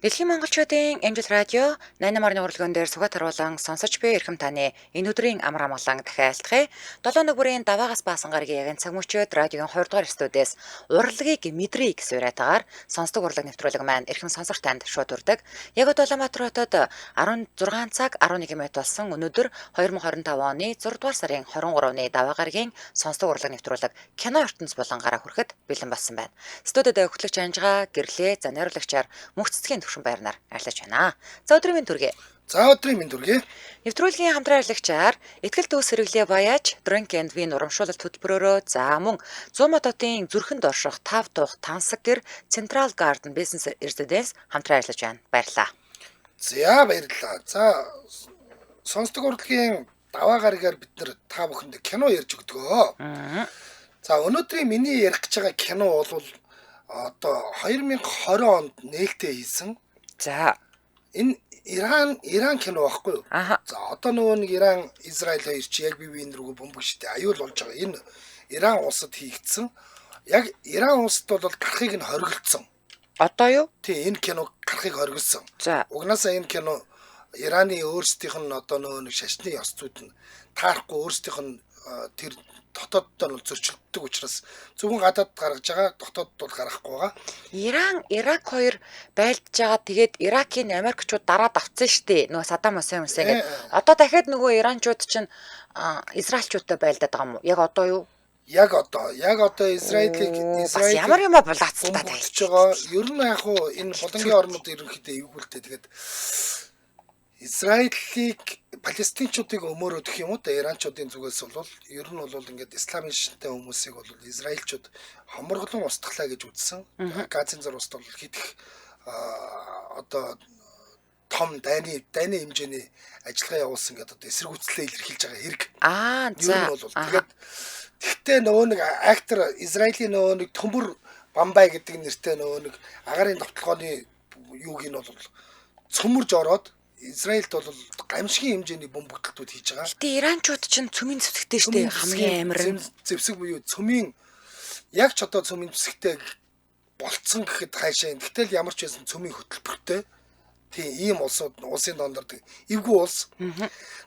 Дэлхийн монголчуудын Амжилт радио 88-ны урлагийн дээр сугат харуулан сонсож буй эрхэм таны энэ өдрийн амар амгалан дахиалтгая. 7 өнөө бүрийн даваагаас баасан гарагийн ягын цаг мөчөөд радиогийн 20 дугаар студиэс урлагийг мэдрий гэсэн уриатаагаар сонсдог урлаг нэвтрүүлэг маань эрхэм сонсогч танд шууд урдаг. Яг Улаанбаатар хотод 16 цаг 11 минут болсон өнөөдөр 2025 оны 6 дугаар сарын 23-ны даваа гарагийн сонсдог урлаг нэвтрүүлэг кино ертөнц болон гараа хүрэхэд бэлэн болсон байна. Студид хөтлөгч Анжгаа гэрлээ за найруулагчаар мөнх цэцгийн төвшин байрнаар арилж байна. За өдрийн минь төргий. За өдрийн минь төргий. Нэвтрүүлгийн хамтран арилгачаар Итгэл дүүс сэргэлээ баяж Drink and Win урамшуулалт хөтөлбөрөөрөө за мөн 100 модотын зүрхэнд орших 5 дух тансаг гэр Central Garden Business Residence хамтран арилж байна. Баярлалаа. За баярлалаа. За сонсдог урлагийн даваа гарагаар бид нар та бүхэнд кино ярьж өгдөгөө. За өнөөдрийн миний ярих гэж байгаа кино бол одоо 2020 онд нээлттэй хийсэн. За энэ Иран кино байхгүй юу? За одоо нөгөө нэг Иран Израиль хоёр чи яг бие биеийн рүү бомбогчтой аюул болж байгаа. Энэ Иран улсад хийгдсэн. Яг Иран улсад бол гарахыг нь хориглоцсон. Одоо юу? Тий, энэ кино гарахыг хориглосон. За Угнаасаа энэ кино Ираны өөрсдийнх нь одоо нөгөө нэг шашны ёс зүйд нь таарахгүй өөрсдийнх нь тэр дотооддоо нь зөрчилддөг учраас зөвхөн гадаад гаргаж байгаа дотоодд бол гарахгүй байгаа. Иран, Ирак хоёр байлдж байгаа. Тэгээд Иракийн Америкчууд дараад авцсан штэ. Нөгөө Саддам Хусейн гэдэг. Одоо дахиад нөгөө Иранчууд чинь Израильчуудтай байлдаад байгаа юм уу? Яг одоо юу? Яг одоо Израилийг ямар юм булаацсан та тайлж байгаа. Ер нь яг хуу энэ болонгийн орнууд ерөнхийдөө эвгүүлдэг. Тэгээд Израилийг палестинчуудыг өмөрөдөх юм уу да иранчуудын зүгээс бол ер нь бол ингээд исламын шинтэй хүмүүсийг бол израильчууд хоморглон устгалаа гэж үзсэн. Газын зар уст бол хидэх одоо том дайны хэмжээний ажиллагаа явуулсан гэдэг одоо эсэргүүцлээ илэрхийлж байгаа хэрэг. За. Тэгээд тэгтээ нөгөө нэг актер Израилийн нөгөө нэг төмөр Бамбай гэдэг нэртэй нөгөө нэг агарын довтлогооны юуг нь бол цөмөрж ороод Израильд бол гамшигын хэмжээний бомбогдлууд хийж байгаа. Гэтэ иранчууд чинь цөмийн зэвсэгтэй штэ хамгийн амар зэвсэг буюу цөмийн яг ч одоо цөмийн зэвсэгтэй болцсон гэхэд хайшаа. Гэтэл ямар ч байсан цөмийн хөтөлбөртэй. Тийм ийм улсын дондордаг эвгүй улс.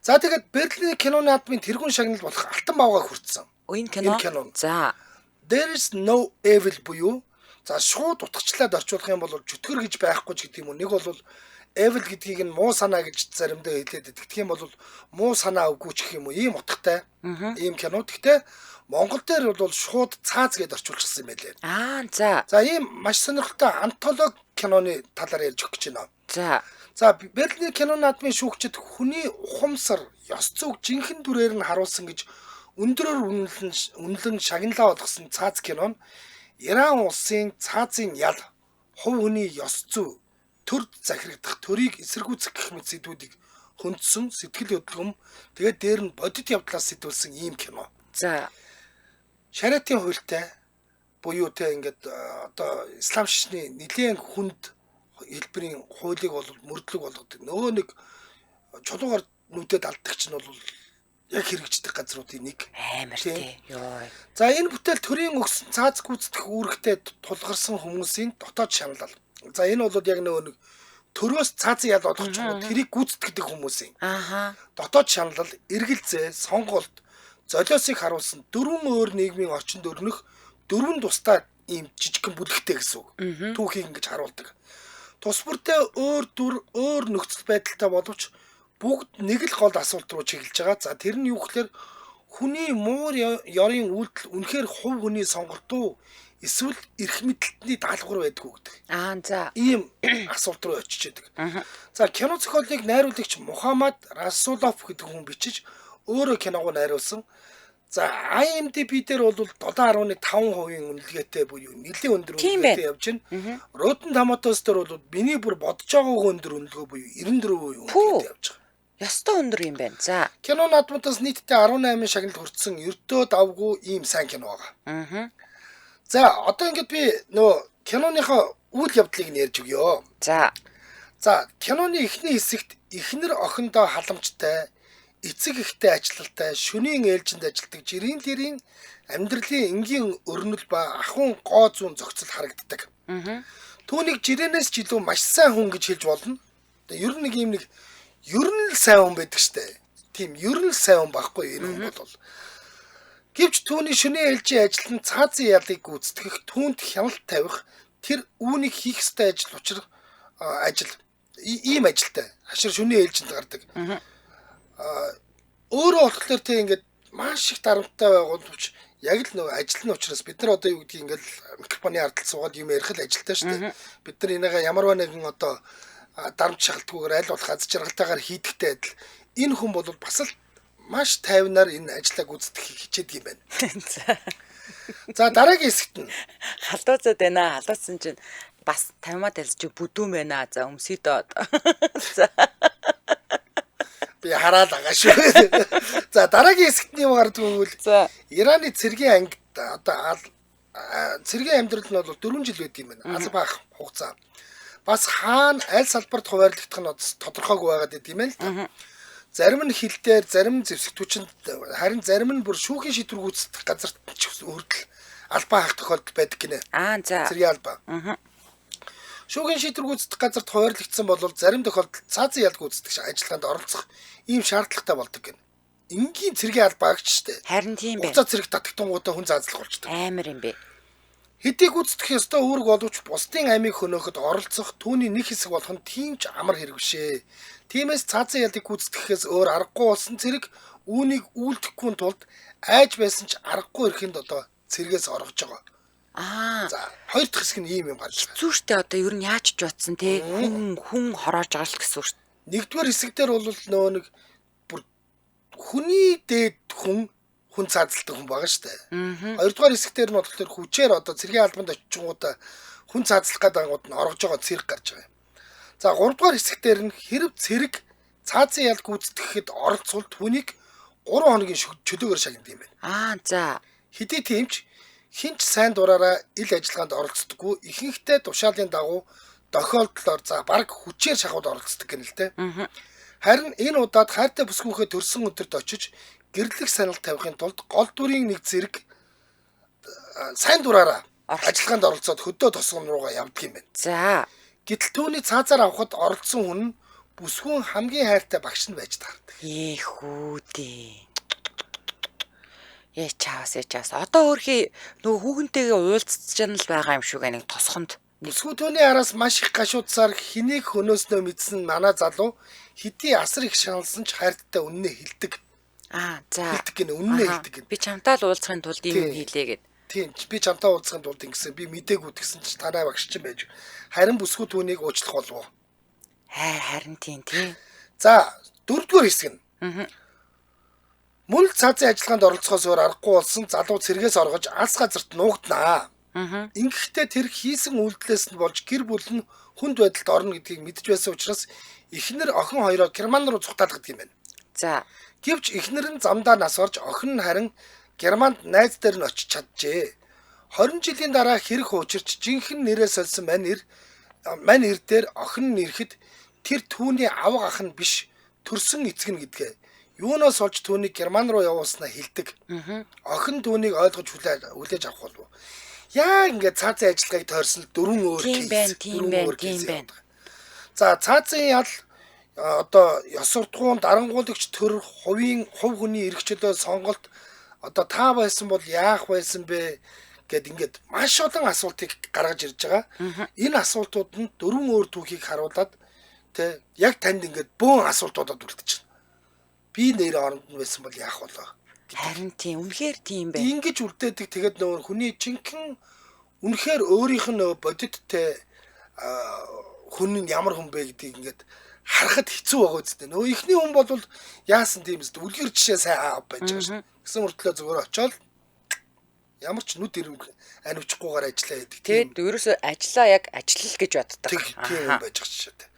За тэгээд Берлиний киноны наадмын тэргуун шагнал болох Алтан бавгаа хүртсэн. Энэ кино. За There is no evil буюу за шууд утгачлаад орчуулах юм бол чөтгөр гэж байхгүй ч гэдэг юм уу. Нэг бол evil гэдгийг нь муу санаа гэж заримдаа хэлээд байдаг. Тэгэх юм бол муу санаа үгүй ч гэх юм уу. Ийм утгатай. Ийм кино. Гэхдээ Монгол дээр бол шууд цааз гэдээ орчуулчихсан юм байлээ. За ийм маш сонирхолтой антологи киноны талаар ярьж өгөх гэж байна. За Берлиний кино наадмын шүүгчид хүний ухамсар, ёс зүйг жинхэнэ дүрээр нь харуулсан гэж өндрөөр үнэлэн шагналаа болгосон цааз кино нь Иран улсын цаазын ял, хувь хүний ёс зүй, төр захирагдах төрийг эсэргүүцэх гэх мэт сэдвүүдийг хөндсөн сэтгэл хөдлөм тэгээд дээр нь бодит явдлаас сэтүүлсэн ийм кино. За шариатын хуультай буюу тэ ингээд одоо ислам шашны нэлийн хүнд хэлбэрийн хуулийг бол мөрдлөг болгодог. Нөгөө нэг чулуугаар нүдэд алдагч нь бол яг хэрэгждэг газруудын нэг. Амар тий. Йоо. За энэ бүтээл төрийн өгсөн цааз гүйцэтгэх үүрэгтэй тулгарсан хүмүүсийн дотоод шаналал. За энэ бол яг нөгөө нэг төрөөс цаазын ял олгож тэрийг гүйцэтгэдэг хүмүүсийн. Дотоод шаналал, эргэлзээ, сонголт, золиосыг харуулсан дөрвөн өөр нийгмийн орчинд өрнөх дөрвөн тусдаа ийм жижигхэн бүлэгтэй гэсэн үг. Түүхийг ингэж харуулдаг. Тус бүртээ өөр дүр, өөр нөхцөл байдалтай боловч бүгд нэг л гол асуулт руу чиглэж байгаа. За тэр нь юу гэхээр хүний муур ёрын үйлдэл үнэхээр хувь хүний сонголт уу эсвэл эрх мэдэлтний даалгавар байдгүй гэдэг. За Ийм асуулт руу очиж байдаг. За кино зохиолыг найруулагч Мухаммад Расулов гэдэг хүн бичиж өөрөө киног найруулсан. За IMDb дээр бол 7.5% үнэлгээтэй буюу нэлийн өндөр үнэлгээтэй явж байна. Rotten Tomatoes дээр бол миний бүр бодож байгаагүй өндөр үнэлгээ буюу 94% үнэлгээтэй явж байгаа. Ястай өндөр юм байна. За кино наадмуудаас нийтдээ 18 шагнал хүртсэн ердөө давгүй ийм сайн кино байгаа. За одоо ингээд би нөө киноныхоо үйл явдлыг нь ярьж өгье. За киноны эхний хэсэгт эхнэр охиндоо халамжтай эцэг ихтэй ажилттай шөнийн ээлжинд ажилтдаг жирийн лирийн амьдралын энгийн өрнөл ба ахуйн гоо зүүн зохицол харагддаг. Түүнийг жирээнээс ч илүү маш сайн хүн гэж хэлж болно. Тэгээ ер нь нэг юм нэг ер нь л сайн хүн байдаг штэ. Тийм ер нь л сайн хүн байхгүй энэ хүн бол. Гэвч түүний шөнийн ээлжийн ажил нь цаазын ялыг гүйцэтгэх, түүнд хяналт тавих, тэр үүнийг хийх ёстой ажил ийм ажилтай. Хашир шөнийн ээлжинд гардаг. Өөрөө болохоор тэг ингээд маш их дарамттай байгуулж яг л нөгөө ажил нь учраас бид нар одоо юу гэдгийг ингээд микрофоны ардал суугаад юм ярих л ажилтай шүү дээ. Бид нар энийгээ ямарваа нэгэн одоо дарамт шахалтгүйгээр аль болох аз жаргалтайгаар хийдэгтэй адил энэ хүн бол бас л маш тайвнаар энэ ажлаа гүйцэтгэхийг хичээдэг юм байна. За дараагийн хэсэгт нь Халдууцад байна. Халдууцсан чинь бас 50-аад ялж бүдүүн байна. За өмсөдөө. За би хараад байгаа шүү. За дараагийн хэсэгт нь юу гардаг вэ? За Ираны цэргийн ангид одоо цэргийн амьдрал нь бол 4 жил байд юм байна. Аль баах хугацаа. Бас хаана аль салбарт хуваарлагдах нь тодорхойгүй байгаад байт юм байна л та. Зарим нь хил дээр, зарим зэвсэгтүүчэнд, харин зарим нь бүр шүүхийн шийдвэр гүйцэтгэх газарт хүртэл албаа хаах тохиолдол байдаг гинэ. за. Цэргийн албаа. Шүүхийн шийдвэр гүйцэтгэх газарт хуваарлагдсан бол зарим тохиолдолд цаазын ял гүйцэтгэх ажиллагаанд оролцох ийм шаардлагатай болдог гэнэ. Энгийн цэргийн албаагч штэ. Харин тийм байна. Уцаа цэрэг татагтунгуудаа хүн заазлах болчтой. Амар юм бэ. Хэдий гүйцэтгэх ёстой үүрэг боловч бусдын амийг хөнөөхөд оролцох түүний нэг хэсэг болох нь тийм ч амар хэрэг бишээ. Тиймээс цаазын ялыг гүйцэтгэхээс өөр аргагүй болсон цэрэг үүнийг үйлдэхгүй тулд айж байсан ч аргагүй ирэхэнд одоо цэргээс оргож байгаа. За хоёр дахь хэсэг нь ийм юм гарч байгаа. Зүүштэй одоо ер нь яаж ч утсан те хүн хороож байгаа л гэсэн үг шүү. Нэгдүгээр хэсэг дээр бол нөө нэг бүр хүний дээд хүн цаазалдаг хүн байгаа штэ. Хоёрдугаар хэсэг дээр нь болохоор хүчээр одоо цэргийн албанд очичингуудаа хүн цаазлах гэдэг ангууд нь оргож байгаа цэрэг гарч байгаа юм. За гуравдугаар хэсэг дээр нь хэрэг цэрэг цаазын ял гүйцэтгэхэд оролцвол түүнийг 3 хоногийн чөлөөгөр шагнад юм байна. За. Хэдий тиймч хинч сайн дураараа ил ажиллагаанд оролцдоггүй ихэнхдээ тушаалын дагуу тохиолдлоор за баг хүчээр шахууд оролцдог гэнэ л дээ. Харин энэ удаад хайртай бүсгүйхээ төрсөн өдөрт очиж гэрлэх санал тавихын тулд гол дүрийн нэг зэрэг сайн дураараа ажиллагаанд оролцоод хөдөө тосгон руугаа явдаг юм байна. За. Гэтэл түүний цаазаар авахд оролцсон хүн нь бүсгүйн хамгийн хайртай багш нь байж таардаг. Хүүдээ. Чаас. Одоо өөрхий нөгөө хүүхэнтэйгээ уулзч чанал байгаа юм шүү гэ нэг тосхонд. Бүсгүй түүний араас маш их гашуудсаар хэнийг хөнөөснөө мэдсэн манай залуу хэдий асар их шаналсан ч хайрттай үннээ хэлдэг. За. Хэлдэг гэнэ үннээ хэлдэг гэнэ. Би чамтай л уулзахын тулд ийм хийлээ гэд. Тийм би чамтай уулзахын тулд ингэсэн би мдэггүй гэсэн ч танай багш чинь байж. Харин бүсгүй түүнийг уучлах болов. Харин тийм. За дөрөвдүгээр хэсэг нь. Мөн л цаазын ажиллагаанд оролцохоос өөр аргагүй болсон залуу цэргээс оргож алс газарт нуугднаа. Ингэхдээ тэр хийсэн үйлдэлээс нь болж гэр бүл нь хүнд байдалд орно гэдгийг мэдж байсан учраас эхнэр охин хоёроо Герман руу цугтаалдаг юм байна. За. Гэвч эхнэр нь замдаа нас орж охин нь харин Германд найз дээр нь очиж чаджээ. 20 жилийн дараа хэрэг хуучирч жинхэнэ нэрээ сольсон мань эр дээр охин нь ирэхэд тэр түүний авга ах нь биш төрсөн эцэг нь гэдгээ юунаас олж түүнийг Герман руу явуулснаа хэлдэг. Охин түүнийг ойлгож хүлээж авах болов. Яа ингээд цаазын ажиллагааг тойрсон 4 өөр тийм байна. За цаазын ял одоо ёс суртахуун дарангуулагч төр хувь хүний эрх чөлөө сонголт одоо та байсан бол яах байсан бэ гэд ингээд маш олон асуултыг гаргаж ирж байгаа. Энэ асуултууд нь 4 өөр түүхийг харуулад тэ яг танд ингээд бөөн асуултуудад үлдчихэж байна. Би нэр оронд нь байсан бол яах болоо. Харин тийм үнэхээр тийм байна. Ингэж үлдээдэг тэгээд нөгөө хүний жинхэнэ үнэхээр өөрийнх нь бодиттэй хүн нь ямар хүн бэ гэдгийг ингээд харахад хэцүү байгаа үстэй. Нөгөө ихний хүн бол яасан тийм үстэй. Үлгэр жишээ сайн аав байж байгаа шүү. Гэсэн мөртлөө зүгээр очоод ямар ч нүд ирэмх анивчгүйгээр ажиллаа хийдэг. Тэгээд ерөөсөө ажиллаа яг ажиллал гэж боддог. Тийм юм байж байгаа шүү дээ.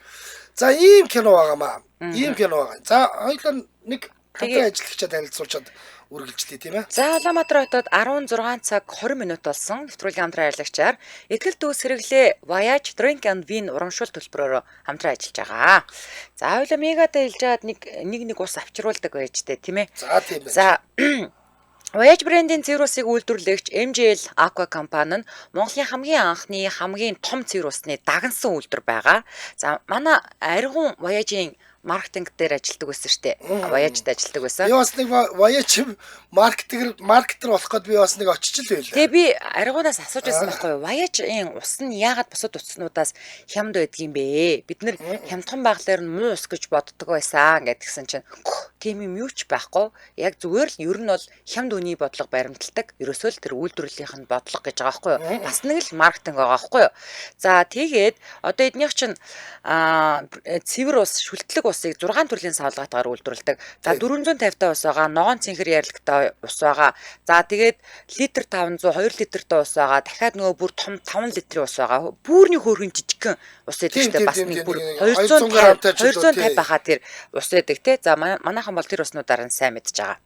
За ийм кино байгаамаа. Ийм кино байгаа. За хоёулаа нэг хамтран ажиллагчаа танилцуулчаад үргэлжлэе тийм ээ. За Улаанбаатар хотод 16 цаг 20 минут болсон нэвтрүүлгийн хамтран ажиллагчаар Этгэл дүүс хэрэглээ Voyage Drink and Wine урамшуул төлбөрөөр хамтран ажиллаж байгаа. За хоёулаа мегадаа хэлж хаад нэг ус авчруулдаг байж тээ тийм ээ. За тийм байна. За Voyage брендийн цэвэр усыг үйлдвэрлэгч MJL Aqua компани нь Монголын хамгийн анхны хамгийн том цэвэр усны дагнсан үйлдвэр байгаа. За манай Аригун Voyage-ийн маркетинг дээр ажилладаг байсан шүү дээ. Voyage-д ажилладаг байсан. Би бас нэг Voyage маркетер болох гээд би бас нэг очиж л байлаа. Тэгээ би Аригунаас асууж байсан байхгүй юу? Voyage-ийн ус нь яагаад бусад уснуудаас хямд байдгийм бэ? Бид нэр хямдхан байглаар нь муу ус гэж боддог байсан гэдгсэн чинь тийм юм юу ч байхгүй. Яг зүгээр л ер нь бол хямд үний бодлого баримталдаг. Ерөөсөө л тэр үйлдвэрлэлийнх нь бодлого гэж байгаа байхгүй юу? Бас нэг л маркетинг байгаа байхгүй юу? За тэгээд одоо эднийх чинь цэвэр ус, шүлтлэг усыг 6 төрлийн савлгаатгаар үйлдвэрлэдэг. За 450 та ус байгаа, ногоон цэнхэр ярлагтай ус байгаа. За тэгээд литр 500, 2 литртэй ус байгаа. Дахиад нөгөө бүр том 5 литрийн ус байгаа. Бүрний хөөрхөн жижигхэн ус гэдэг чинь бас нэг бүр 250 байхаа тэр ус гэдэг те. За манайхан бол тэр уснуудаар нь сайн мэдж байгаа.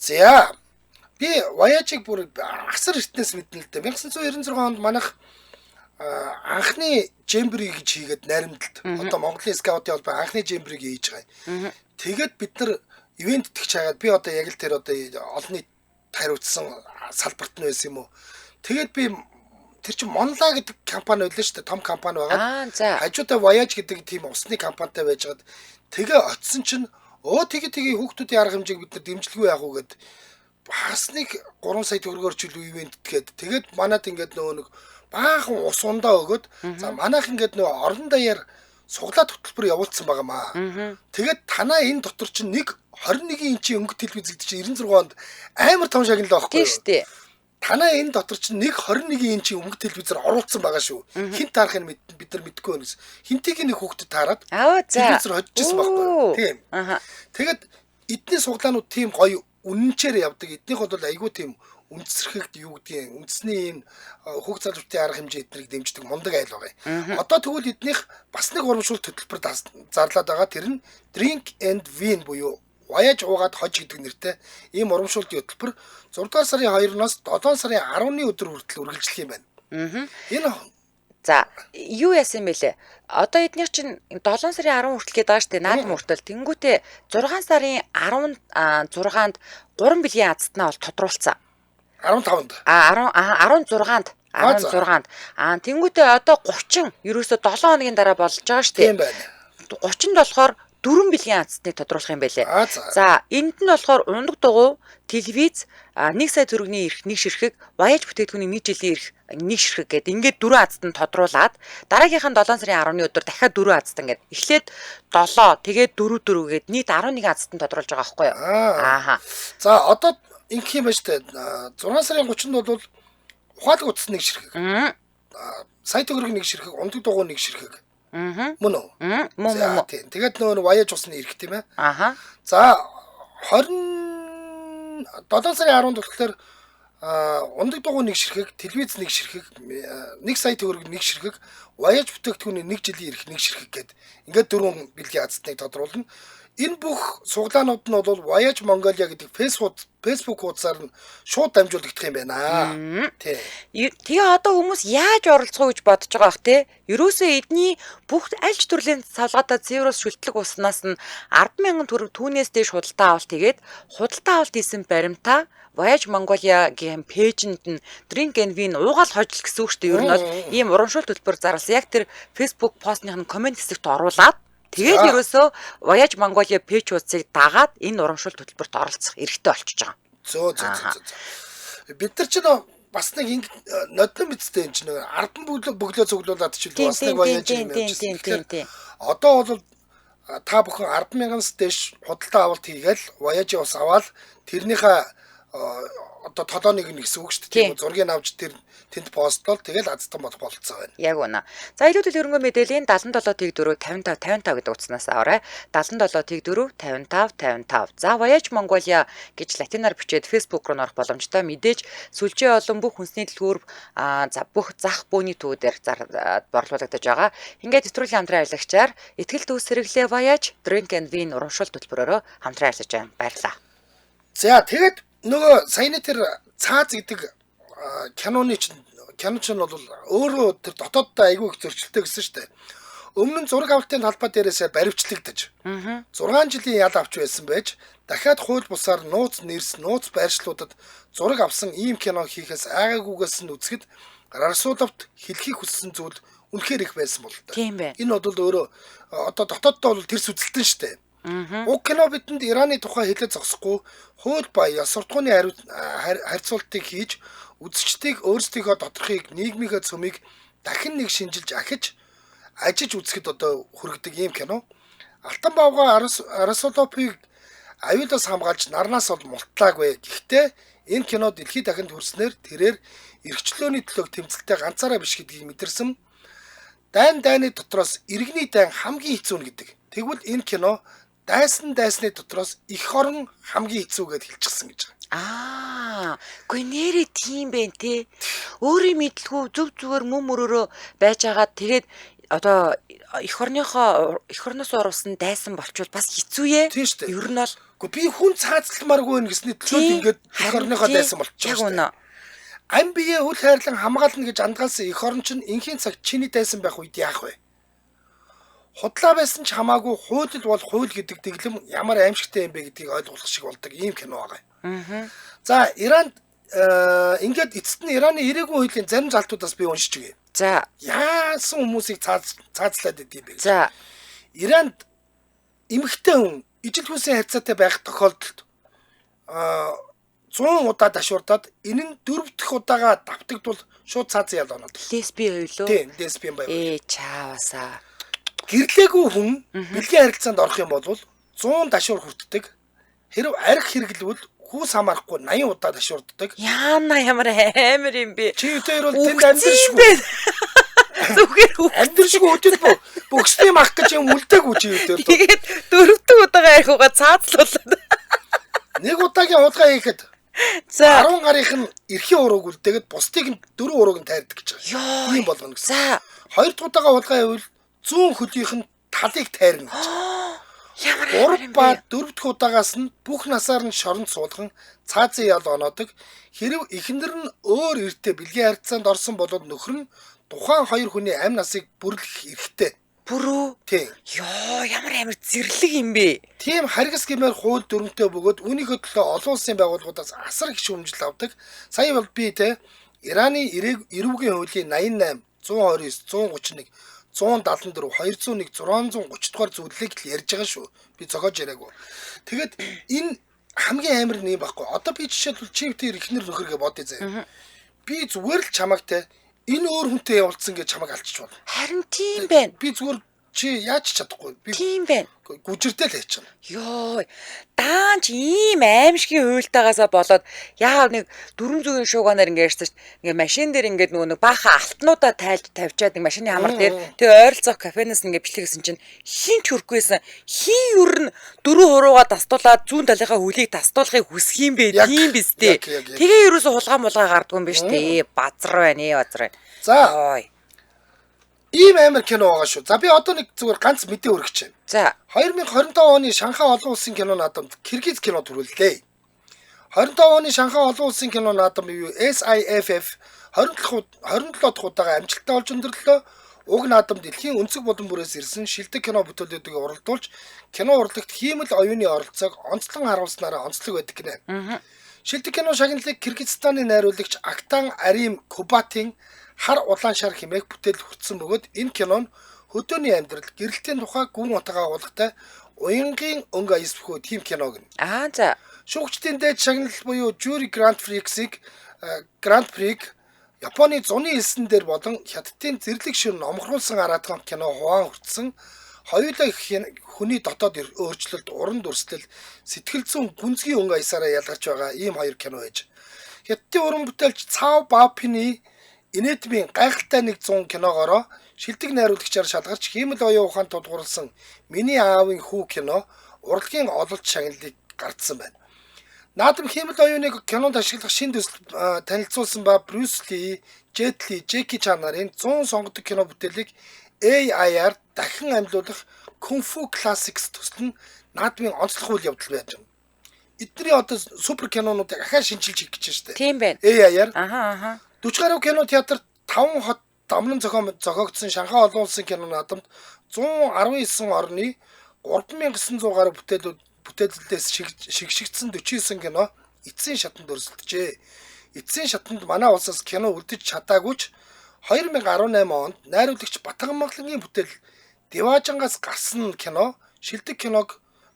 За би Voyage-ыг бүр асар эртнээс мэднэ л дээ. 1996 онд манайх анхны жембри гэж хийгээд наримдалд одоо Монголын скаутын холбоо анхны жембриг хийж байгаа. Тэгээд бид нар ивент итгэж хагаад би одоо яг л тэр одоо олон нийт хариуцсан салбарт нь байсан юм уу. Тэгээд би тэр чинь Monla гэдэг компани байлаа шүү дээ. Том компани байгаа. Хажуудаа Voyage гэдэг тийм усны компанитай байжгаад тэгээ очисон чинь тэгээ хүүхдүүдийн арга хэмжээг бид нар дэмжлэгүй яах уу гэд бас нэг 3 сая төгрөгөөр ч илүү ивент итгээд тэгээд манад ингээд нөгөө нэг баахан ус ундаа өгöd за манайх ингээд нөгөө орон даяар суглаад хөтөлбөр явуулсан байгаамаа. Тэгээд танаа энэ дотор чинь нэг 21 инчийн өнгө телевиз гэдэг чинь 96 онд амар том шагнал байхгүй юу? Тийм шүү дээ. Танаа энэ дотор чинь нэг 21 инчийн өнгө телевизээр оруулсан байгаа шүү. Хин таарахыг бид нар мэдгүй байна гэсэн. Хинтийг нэг хүүхдэд таарад телевизээр хожижсэн байхгүй юу? Тийм. Тэгээд эдний суглаанууд тийм гоё үнэнчээр явдаг. Эднийх бол айгүй тийм үндэсрэхэд юу гэдгийг үндэсний ийм хүүхд залуучдын арга хэмжээ эднийг дэмждэг мундаг айл байгаа. Одоо тэгвэл эднийх бас нэг урамшуулт хөтөлбөр зарлаад байгаа. Тэр нь Drink and Win буюу Voyage уугаад хож гэдэг нэртэй ийм урамшуултын хөтөлбөр 6 дугаар сарын 2-оос 7 сарын 10-ны өдөр хүртэл үргэлжлэх юм байна. Энэ за юу яасан бэлээ? Одоо эднийх чинь 7 сарын 10 хүртэл гээд байгаа шүү дээ. Наадам хүртэл. Тэнгүүтээ 6 сарын 16-нд 3 билийн азтнаа бол тодруулсан. 15-нд. 16-нд. 16-нд. Тэнгүүтээ одоо 30 ерөөсөө 7 хоногийн дараа болж байгаа шүү дээ. Тийм байна. 30-нд болохоор 4 билийн азтныг тодруулах юм байлээ. За энд нь болохоор ундаг дугуй, телевиз, 1 сая төгрөгийн эрх нэг ширхэг, Voyage бүтээгдэхүүний нэг жилийн эрх нэг ширхэг гэдэг ингээд 4 азтанд тодруулаад дараагийнх нь 7 сарын 10-ны өдөр дахиад 4 азт ингээд эхлээд 7 тэгээд 4 гээд нийт 11 азтанд тодруулж байгаа байхгүй юу? Ааха. За одоо ингэх юм байна шүү дээ. 6 сарын 30-нд бол ухаалаг утас нэг ширхэг. Сая төгрөгийн нэг ширхэг, ундаг дугуй нэг ширхэг. Мөн үү? Мөн. Тэгээд нөгөө Voyage усны эрх тийм ээ. За 27 сарын 10-нд болохоор ундаг дугуй нэг ширхэг, телевиз нэг ширхэг, 1 сая төгрөг нэг ширхэг, Voyage бүтээгдэхүүний нэг жилийн эрх нэг ширхэг гээд ингээд 4 бэлгийн азтныг тодруулна. Энэ бүх суглаанууд нь бол Voyage Mongolia гэдэг Facebook хуудасаар нь шууд дамжуулагдах юм байна. Тэгээ одоо хүмүүс яаж оролцох гэж бодож байгаа бах те? Ерөөсөө эдний бүх аль ч төрлийн савлгаатай цэврус шүлтлэг уснаас нь 10,000 төгрөг түүнээс дээш худалдаа авалт хийгээд худалдаа авалт хийсэн баримтаа Voyage Mongolia-гийн пэйжэнд нь Drink and Win уугаал хожил гэсэн үг шүү дээ. Ер нь бол ийм урамшуулт төлбөр зарласан. Яг тэр Facebook постных нь комент хэсэгт оруулаад тэгээд ерөөсөө Voyage Mongolia пэйж хуудсыг дагаад энэ урамшуулт хөтөлбөрт оролцох эрхтэй болчихж байгаа. Бид нар ч бас нэг нодон мэдтэй юм чинь 10 бөглөө цуглуулад ч бас нэг Voyage юм байна. Одоо бол та бүхэн 10,000-аас дээш худалдаа авалт хийгээл Voyage ус аваад тэрнийхээ одоо толоныг нэгсэн үг шүү дээ. Тийм зургийг авч тэнд постлол тэгэл азтан болох болцоо байна. Яг үнэ. За илүүдэл хөрөнгө мэдээллийн 77 тэг 4 55 55 гэдэг утаснаас аваарай. 77 тэг 4 55 55. За Voyage Mongolia гэж латинаар бичээд Facebook руу орох боломжтой. Мэдээж сүлжээ олон бүх хүнсний дэлгүүр за бүх зах бөөний төвүүдээр борлуулагдаж байгаа. Ингээд нэвтрүүлгийн хамтран ажиллагчаар ихтгэл төс хэрэглээ Voyage Drink and Win урамшуулт төлбөрөөрөө хамтран ажиллаж байна. Баярлалаа. За тэгээд нөгөө саяны тэр цааз гэдэг кино чинь бол өөрөө тэр дотооддоо айгүй их зөрчилтэй гэсэн шүү дээ. өмнө нь зураг авалтын талбай дээрээс баривчлагдаж 6 жилийн ял авч байсан байж дахиад хууль бусаар нууц нэрс нууц байршлуудад зураг авсан ийм кино хийхээс айгаагүйгээс нь үзэхэд Расуловт хэлхийг хүссэн зүйл үнэхээр их байсан бол та. Тийм байна. Энэ бол өөрөө одоо дотооддоо бол тэрс үзэлтэн штэ. Уг кино бидэнд Ираны тухай хэлээд зогсохгүй хууль ба ёс суртахууны харьцуултыг хийж үзэгчдийг өөрсдийнхөө доторхыг нийгмийнхээ цөмийг дахин нэг шинжилж ахиж ажиж үзэхэд одоо хүргэдэг ийм кино. Алтан бавга Расуловыг аюулаас хамгаалж нарнаас бол мултлаагүй. Гэхдээ энэ кино дэлхийд дахинд хүрснээр тэрээр эрхчлөөний төлөө тэмцэлтэй ганцаараа биш гэдгийг мэдэрсэн. Дайны дотроос иргэний дайн хамгийн хэцүү нь гэдэг. Тэгвэл энэ кино дайсны дотроос их орон хамгийн хэцүү гэдээ хэлчихсэн гэж байгаа. Үгүй нэрээ тийм бэ те. Өөрийн мэдлгүй зөв зүгээр мөрөөрөө байж байгаа. Тэгээд одоо их орноос оруулсан дайсан болчвол бас хэцүү ээ. Тийм шүү дээ. Ер нь бол би хүн цаацламааргүй гэсний төлөө ингээд их орныхоо дайсан болчихсон шүү дээ. Ам бие үл хайрлан хамгаална гэж андгаалсан их орн чинь инхийн цаг чиний дайсан байх үед яах вэ? Худлаа байсан ч хамаагүй хууль бол хууль гэдэг дэглэм ямар аимшигтай юм бэ гэдгийг ойлгох шиг болдог ийм кино байгаа. За Иранд ингээд эцэст нь Ираны ирээгүй хуулийн зарим залтуудаас би уншиж өгье. За яасан хүмүүсийг цаацлаад идэв бэ? За Иранд эмэгтэй хүн ижил хүнсийн харьцаатай байх тохиолдолд 100 удаа дашуурдаад энэ нь 4 дахь удаага давтагдвал шууд цаазын ял оноод. лесби ойлоо. Тийм, лесбиан байв. Чаавасаа. Гэрлээгүй хүн бэлгийн харилцаанд орох юм бол 100 дашуур хүртдэг. Хэрв арх хэрэглэвэл хүүс хамаарахгүй 80 удаа дашуурддаг. Яана ямар амар юм бэ? Чи өдөр бол тэнд амьдршгүй. Зүгээр амьдршгүй өдөр бөхсний мах гэж юм үлдээгүй чи өдөр. Тэгээд 4 дахь удаага архиугаа цаацлуулаад. Нэг удаагийн удаа хийхэд За 10 гарынх нь эрхийн урууг үлдээгээд бусдыг нь 4 урууг нь тайрдаг гэж байгаа. Ийм болгоно гэсэн. За 2 дахь удаага удаа байвал 100 хөдийнх нь талыг тайрна гэж. ямар 3 ба 4 дахь удаагаас нь бүх насаар нь шоронд суулган цаазын ял оноодог. Хэрв эхнэр нь өөр эртээ бэлгийн харьцаанд орсон бол нөхөр нь тухайн хоёр хүний амь насыг бүрлэх эрхтэй. бүрүү. Тийм. Йоо ямар амар зэрлэг юм бэ? Тийм харгас гэмээр хууль дүрмтэй бөгөөд үүнийхөө төлөө олон улсын байгууллагуудаас асар их шүүмжил авдаг. Сая бол би те Ираны эрүүгийн хуулийн 88, 129, 131, 174, 201, 630 дугаар зүйлийг л ярьж байгаа шүү. Би зогоож яриаггүй. Тэгэд энэ хамгийн амар нь юм байхгүй. Одоо би жишээлбэл чивтэр ихнэр нөхөргээ бодъё заяа. Би зүгээр л чамаг те энэ өөр хүнтэй явуулсан гэж чамаг алчиж байна. Харин тийм байна. Би зүгээр чи яаж чадахгүй. Би Тийм байна. гүжирдэл хийчихнэ. Йоо даанч ийм аимшигын уйлтаагаасаа болоод яав нэг дөрөв зүгийн шууганаар ингээд ярьсан чинь ингээд машин дээр ингээд нөгөө нэг баахан алтнуудаа тавьчаад нэг машины амар дээр тэгээ ойролцоох кафенаас ингээд бичлэгсэн чинь хин ч хүрхгүйсэн хин ер нь дөрөв хуруугаа тастуулаад зүүн талынхаа хөлийг тастуулахыг хүсэх юм бэ тийм биз дээ. Тэгээ ерөөсө хулгай мулгай гардгүй юм биш үү? Базар байна базар. За ийм амар кино байгаа шүү. За би одоо нэг зүгээр ганц мэдээ өргөж байна. За 2025 оны Шанхай олон улсын кино наадамд Киргиз кино төрүүллээ. 25 оны Шанхай олон улсын кино наадам юу SIFF 27 дахь удаага амжилттай болж өндөрлөө. Уг наадам дэлхийн өнцөг болон бүрээс ирсэн шилдэг кино бүтээлүүдийг уралдуулж кино урлагт хиймэл оюуны оролцоог онцлон харуулснараа онцлог байдаг гинэ. Шилдэг кино шагналыг Киргизстаны найруулагч Актан Арим Кубатын хар улаан шар хэмээх бүтээл хүртсэн бөгөөд энэ кино нь хөдөөний амьдрал гэрэлтийн тухай гүн утгаа агуулгатай уянгийн өнгө аясбхүү тим кино гэнэ. за Шүүгчдийн дээд шагнал буюу жюри Гранд Приг Японы зуны элсэн дээр болон хятадын зэрлэг шир номхруулсан араатган кино хуваан хүртсэн хоёулаа хүний дотоод өөрчлөлт уран дүрслэл сэтгэл зүйн гүнзгий өнгө аясаараа ялгарч байгаа ийм хоёр кино байж. Хятадын уран бүтээлч Цао Баопины Инэтмийн гайхалтай 100 киногоороо шилдэг найруулагчаар шалгарч хиймэл оюун ухаанд тулгуурласан Миний аавын хүү кино урлагийн ололт шагналыг гардсан байна. Наадам хиймэл оюуныг кинонд ашиглах шин төсөл танилцуулсан ба Брюс Ли, Джет Ли, Жеки Чан нарын 100 сонгодог кино бүтээлийг AI-аар дахин амьлуулах Kung Fu Classics төсөл нь наадмын онцлог үйл явдал байж байна. Эдний одоо супер кинонуудыг ахаа шинжилж хийх гэж байна шүү дээ. тийм байна. AI-аар. 40 гаруй кино театрт 5 хот дамлан зохиогдсон Шанхай олон улсын кино наадамд 119 орны 3900 гаруй бүтээлээс шигшигдсэн 49 кино эцсийн шатанд өрсөлдөжээ. Эцсийн шатанд манай улсаас кино үлдэж чадаагүй ч 2018 онд найруулагч Батган Монголын бүтээл Диважангаас гарсан кино шилдэг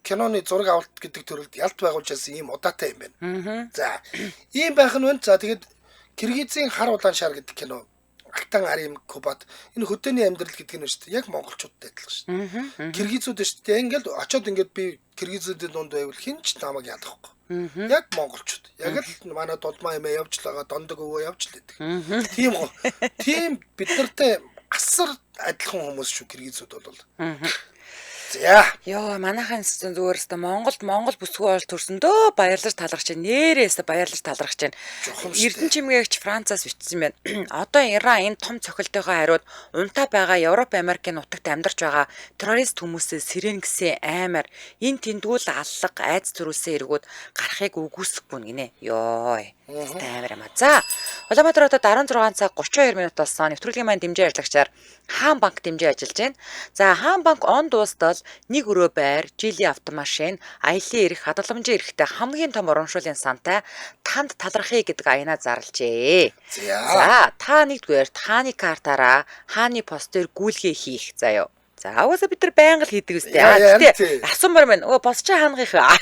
киноны зураг авалт гэдэг төрөлд ялт байгуулж байсан ийм удаатай юм байна. За ийм байх нь байна. За тэгээд Киргизийн хар улаан шар гэдэг кино Алтан Арим Кубат энэ хөдөөний амьдрал гэдэг нь шүү дээ. Яг монголчуудтай адилхан шүү дээ. Киргизүүд шүү дээ. Ингээл очоод ингээд би киргизүүдийн дунд байвал хинч намайг ядахгүй. Яг монголчууд. Яг л манай дулмаа юм явж л байгаа, дондог өвөө явж л байдаг. Тийм бид нартай асар адилхан хүмүүс шүү киргизүүд бол. За. Йоо, манайхан зүгээр өстө Монгол бүсгүй бол төрсөндөө баярлаж талархаж байна. Нээрээс баярлаж талархаж байна. Эрдэнэ чимгээгч Францаас бичсэн байна. Одоо Иран энэ том цохилтойгоо хариуд унтаа байгаа Европ, Америкийн нутагт амьдарч байгаа террорист хүмүүсээс сирен гэсэн аймаар энэ тэндгүүл аллах, айц төрүүлсэн эргүүд гарахыг үгүйсэхгүй гинэ. Йоо. Амар юм а. За, Улаанбаатар хотод 16 цаг 32 минут болсон. Нэвтрүүлгийн маань дэмжээ ажиллагчаар Хаан банк дэмжээ ажиллаж байна. За, Хаан банк он дуустал нэг өрөө байр, жилийн автомашин, аялын эрх, хадгаламжийн эрхтэй хамгийн том урамшууллын сантай танд талархъя гэдэг аянаа зарлжээ. За, та нэгдүгээр хааны картаараа хааны постэр гүйлгээ хийх заяа. За, угаасаа бид нар байнга л хийдэг үстэй. Гэтэ асуумар байна. Босч хаангийнхаа.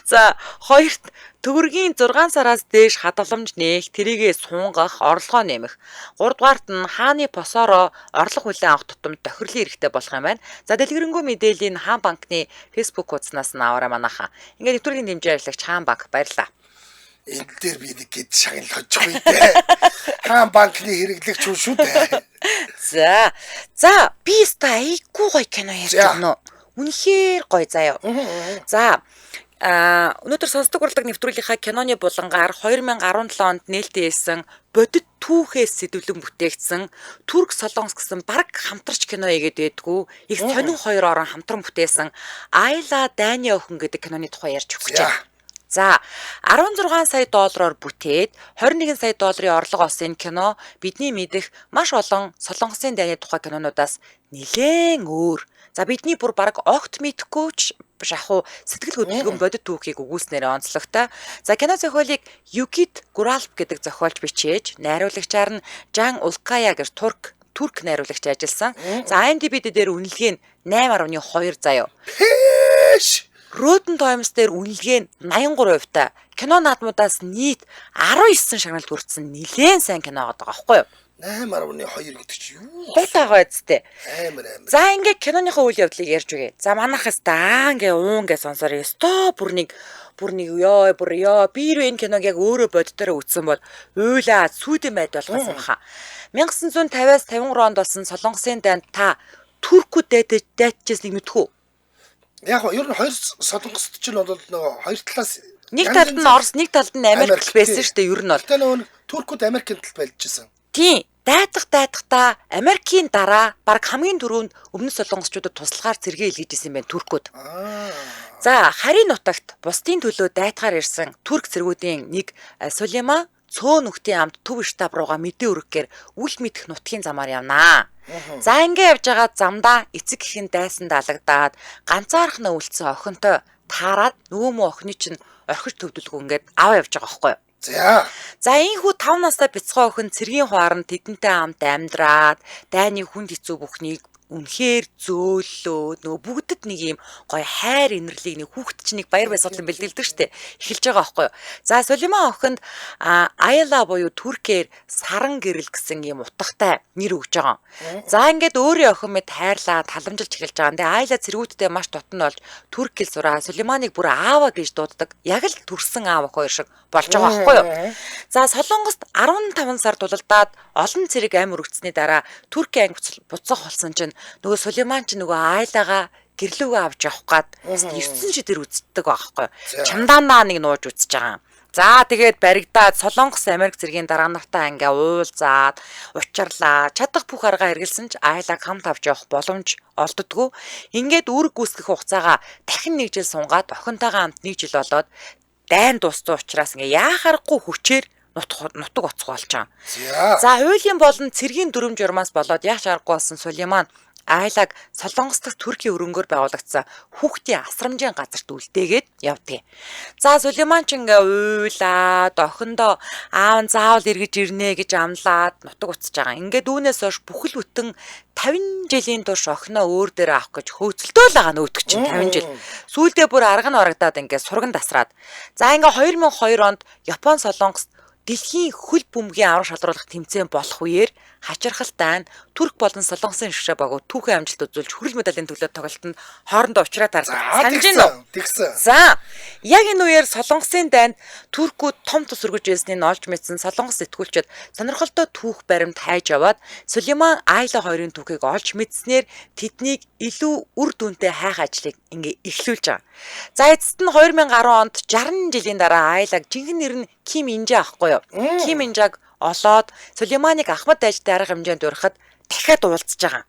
За, хоёрт төгрөгийн 6 сараас дээш хадгаламж нээх, тэрийгээ сунгах, орлогоо нэмэх. 3 дугаарт нь хааны посороо орлого хүлээн авах тутамд тохирлын эрхтэй болох юм байна. За, дэлгэрэнгүй мэдээллийн Хаан банкны Facebook хуудаснаас нь аваарай манайхаа. Ингээд нэвтрүүлгийн дэмжээ ажиллагч Хаан банк баярлалаа. Энэ дээр би нэг гээд шагналж байгаа юм дээ. Хаан банкны хэрэглэгч хүн шүү дээ. За, би ста айгүй гоё кино ярьж байна уу? Үнэхээр гоё заяа. За, өнөөдөр сонсдог урлаг нэвтрүүлгийнхаа киноны булангаар 2017 онд нээлттэй хийсэн бодит түүхээс сэдвлэн бүтээгдсэн Турк Солонгос гэсэн баг хамтарч кино хийгээд байдгүй. Их сонин хоёр орон хамтран бүтээсэн Айла Дайны охин гэдэг киноны тухай ярьж өгч байна. За, 16 сая доллараар бүтээд 21 сая долларын орлого олсон энэ кино бидний мэдэх маш олон Солонгосын дайны тухай кинонуудаас нэлээн өөр. За, бидний бүр баг огт мэдхгүй ч шахуу сэтгэл хөдлөлгөн бодит түүхийг өгүүлснээр онцлогтой. За, кино зохиолыг Югит Гуралп гэдэг зохиолч бичээж, найруулагчаар нь Жан Улкая гэж турк найруулагч ажилласан. За, IMDb дээр үнэлгээ нь 8.2 заяа. Rotten Tomatoes дээр үнэлгээ нь 83% та. Кино наадмуудаас нийт 19 шагналд хүрсэн нэлээд сайн кино байгаа байхгүй юу? 8.2 гэдэг чи юу? Байтагаа үсттэй. Амар. За, ингээд киноныхоо үйл явдлыг ярьж үгээ. За, манайхаас даангээ уунгээ сонсорё. Сто бүр нэг ёо би энэ киног яг өөрөө боддороо үзсэн бол уйлаа сүйдэн байд болгосон баха. 1950-аас 53 онд болсон Солонгосын дайнд та туркууд дайдчихсан мэдхүү. Яг ер нь хоёр Солонгост ч бол нөгөө хоёр талаас нэг талд нь Орос, нэг талд нь Америк байсан шүү дээ. Ер нь бол. Тэ нөгөө туркууд Америкийн талд байлжсэн. Тийм. Дайдахтаа Америкийн дараа баг хамгийн түрүүнд өмнө солонгосчуудад туслахаар зэрэг илгээжсэн юм байна туркууд. За, харийн нутагт бусдын төлөө дайдахаар ирсэн турк зэргүүдийн нэг Сулейман цөөн нөхдийн амд төв штаб руугаа мэдээ өргөхээр үл мэдэх нутгийн замаар явнаа. За, ингэ явж байгаа замдаа эцэг эхийн дайсан даалагдаад ганцаархнаа үлдсэн охинтой таарад нөгөө охины чинь орхиж төвдөлгөө ингээд аваа явж байгаа байхгүй юу? За, ийхүү 5 настай бяцхан охин цэргийн хуаранд тэдэнтэй хамт амьдраад дайны хүнд хэцүү бүхнийг үнэхээр зөөллөө нөгөө бүгдэд нэг юм гоё хайр инэрлийг нэг хүүхэд чинь нэг баяр баясгалан бэлдэлдэг штэ эхэлж байгаа байхгүй юу. За, Сулейман охинд Айла буюу Туркээр саран гэрэл гэсэн юм утгатай нэр өгж байгаа. За, ингээд өөрийн охин мэд хайрлаад таламжилж эхэлж байгаа. Тэгээ Айла цэргүүдтэй маш дотн болж турк хэл сураа Сулейманыг бүр аава гэж дууддаг. Яг л төрсэн аав хоёр шиг болж байгаа байхгүй юу. За, Солонгост 15 сар тулалдаад олон цэрэг амь өргөцсөний дараа Туркийн анги буцах болсон чинь нөгөө Сулейман ч нөгөө Айлагаа гэрлүүгээ авч явах гад эрдсэн шидэр үздэг байхгүй. Чамдаанаа нэг нууж үзэж байгаа. За, тэгээд баригдаад Солонгос Америк цэргийн дараа нартай ингээ уулзаад учрлаа. Чадах бүх арга хэрэгэлсэн ч Айлаг хамт авч явах боломж олддгүй. Ингээд үүрэг гүйцэтгэх хугацаагаа дахин 1 жил сунгаад охинтойгоо хамт 1 жил болоод дайн дууссан учраас ингээ яахаарахгүй хүчээр нутаг оцгоо болж байгаа. За. За хуулийн болон цэргийн дүрм журмаас болоод яах шааргагүй болсон Сулейман Айлаг Солонгос дахь Туркийн өрөнгөөр байгуулагдсан хүүхдийн асрамжийн газарт үлдээгээд явдгийг. За Сулейман ч ингээ уйлаад охиндоо аав нь заавал эргэж ирнэ гэж амлаад нутаг уцаж байгаа. Ингээд үүнээс хойш бүхэл бүтэн 50 жилийн турш охиноо өөр дээр авах гэж хөөцөлдөө л байгаа нөөтг чинь 50 жил. Сүүлдээ бүр арга нь орогдоод ингээ сурган тасраад. За ингээ 2002 онд Япон Солонгос дэлхийн хөл бөмбөгийн аврах шалруулах тэмцээн болох үеэр хачирхалтай нь Турк болон Солонгосын шгшээ багуу түүхэн амжилт үзүүлж хүрэл медалийн төлөө тоглолтод хоорондоо уулзраа таарсан. Санаж гин үү? Тэгсэн. За, яг энэ үеэр Солонгосын дайнд Туркууд том тус өргөж ирснийг олж мэдсэн Солонгос сэтгүүлчид сонирхолтой түүх баримт хайж яваад Сулейман Айла хоёрын түүхийг олж мэдснээр тэднийг илүү үр дүнтэй хайх ажлыг ингээ эхлүүлж байгаа. За эцэст нь 2010 онд 60 жилийн дараа Айлаг жинхэнэ нэр нь Ким Инжа ахгүй юу? Ким Инжаг олоод Сулейманыг Ахмад дайжтай арга хэмжээнд урихад дахиад уулзж байгаа.